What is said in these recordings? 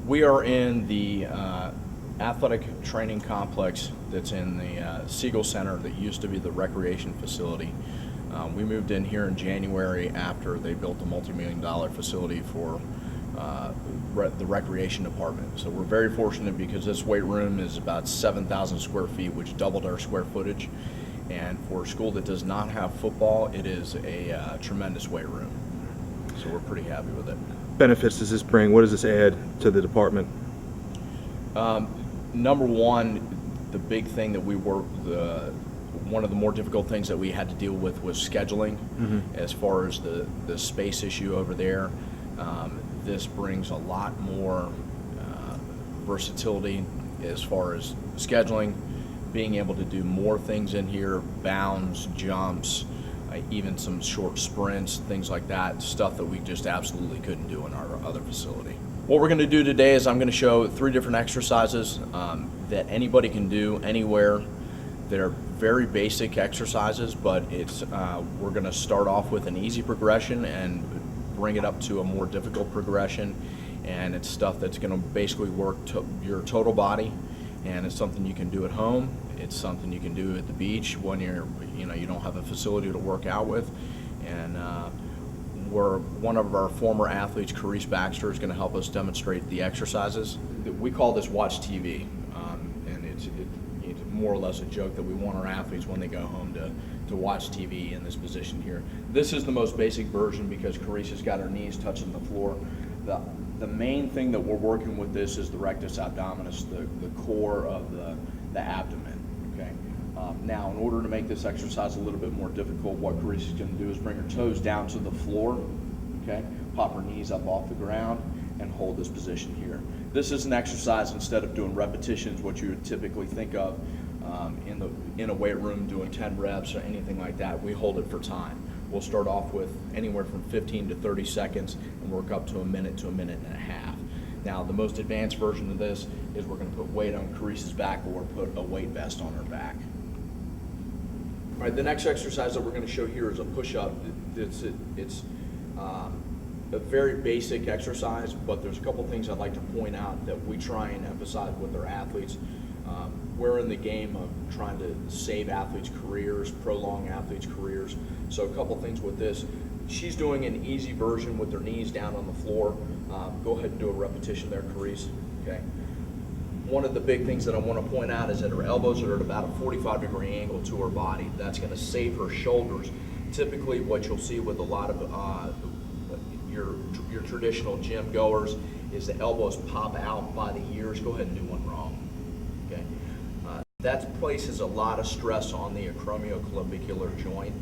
We are in the athletic training complex that's in the Siegel Center that used to be the recreation facility. We moved in here in January after they built a multi-million-dollar facility for the recreation department. So we're very fortunate because this weight room is about 7,000 square feet, which doubled our square footage. And for a school that does not have football, it is a tremendous weight room. So we're pretty happy with it. Benefits does this bring? What does this add to the department? Number one, the big thing that one of the more difficult things that we had to deal with was scheduling. As far as the space issue over there. This brings a lot more versatility as far as scheduling, being able to do more things in here, bounds, jumps, even some short sprints, things like that, stuff that we just absolutely couldn't do in our other facility. What we're going to do today is I'm going to show 3 different exercises that anybody can do anywhere. They're very basic exercises, but we're going to start off with an easy progression and bring it up to a more difficult progression, and it's stuff that's going to basically work your total body, and it's something you can do at home. It's something you can do at the beach when you don't have a facility to work out with. And one of our former athletes, Carice Baxter, is going to help us demonstrate the exercises. We call this watch TV, and it's more or less a joke that we want our athletes when they go home to watch TV in this position here. This is the most basic version because Carice has got her knees touching the floor. The main thing that we're working with this is the rectus abdominis, the core of the abdomen. Okay. Now, in order to make this exercise a little bit more difficult, what Carice is going to do is bring her toes down to the floor. Okay. Pop her knees up off the ground and hold this position here. This is an exercise, instead of doing repetitions, what you would typically think of in a weight room doing 10 reps or anything like that. We hold it for time. We'll start off with anywhere from 15 to 30 seconds and work up to a minute and a half. Now, the most advanced version of this is we're going to put weight on Carice's back, or put a weight vest on her back. All right, the next exercise that we're going to show here is a push-up. It's a very basic exercise, but there's a couple things I'd like to point out that we try and emphasize with our athletes. We're in the game of trying to save athletes' careers, prolong athletes' careers. So a couple things with this. She's doing an easy version with her knees down on the floor. Go ahead and do a repetition there, Carice. Okay. One of the big things that I want to point out is that her elbows are at about a 45-degree angle to her body. That's going to save her shoulders. Typically, what you'll see with a lot of your traditional gym goers is the elbows pop out by the ears. Go ahead and do one wrong. Okay. That places a lot of stress on the acromioclavicular joint,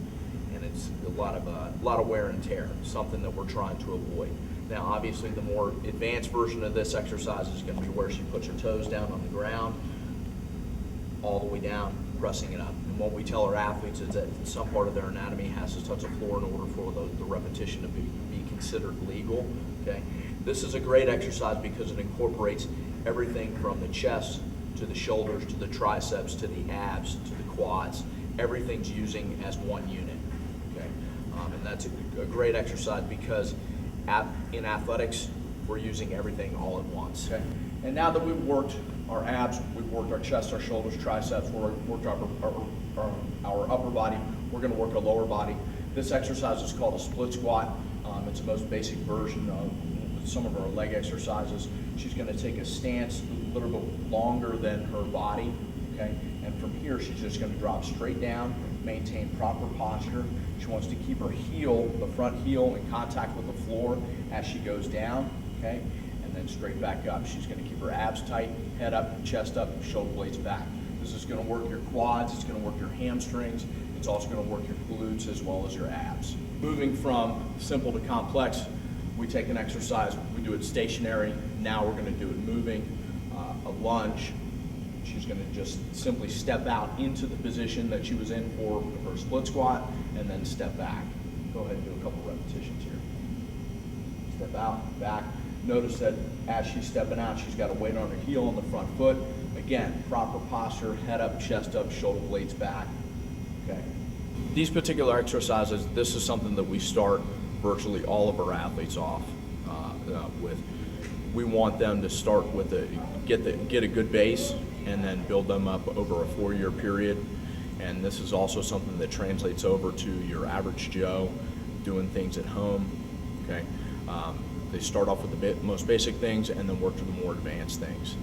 and it's a lot of wear and tear, something that we're trying to avoid. Now, obviously, the more advanced version of this exercise is going to be where she puts her toes down on the ground, all the way down, pressing it up. And what we tell our athletes is that some part of their anatomy has to touch the floor in order for the repetition to be considered legal. Okay. This is a great exercise because it incorporates everything from the chest to the shoulders, to the triceps, to the abs, to the quads. Everything's using as one unit. Okay, and that's a great exercise because in athletics, we're using everything all at once. Okay, and now that we've worked our abs, we've worked our chest, our shoulders, triceps, we've worked our upper body, we're going to work our lower body. This exercise is called a split squat. It's the most basic version of some of our leg exercises. She's going to take a stance a little bit longer than her body, okay? And from here, she's just going to drop straight down, maintain proper posture. She wants to keep her heel, the front heel, in contact with the floor as she goes down, okay? And then straight back up. She's going to keep her abs tight, head up, chest up, shoulder blades back. This is going to work your quads, it's going to work your hamstrings, it's also going to work your glutes as well as your abs. Moving from simple to complex, we take an exercise, we do it stationary, now we're going to do it moving. A lunge, she's going to just simply step out into the position that she was in for her split squat and then step back. Go ahead and do a couple repetitions here. Step out, back. Notice that as she's stepping out, she's got a weight on her heel on the front foot. Again, proper posture, head up, chest up, shoulder blades back. Okay. These particular exercises, this is something that we start virtually all of our athletes off with. we want them to start with get a good base and then build them up over a 4-year period. And this is also something that translates over to your average Joe doing things at home. Okay, they start off with the most basic things and then work to the more advanced things.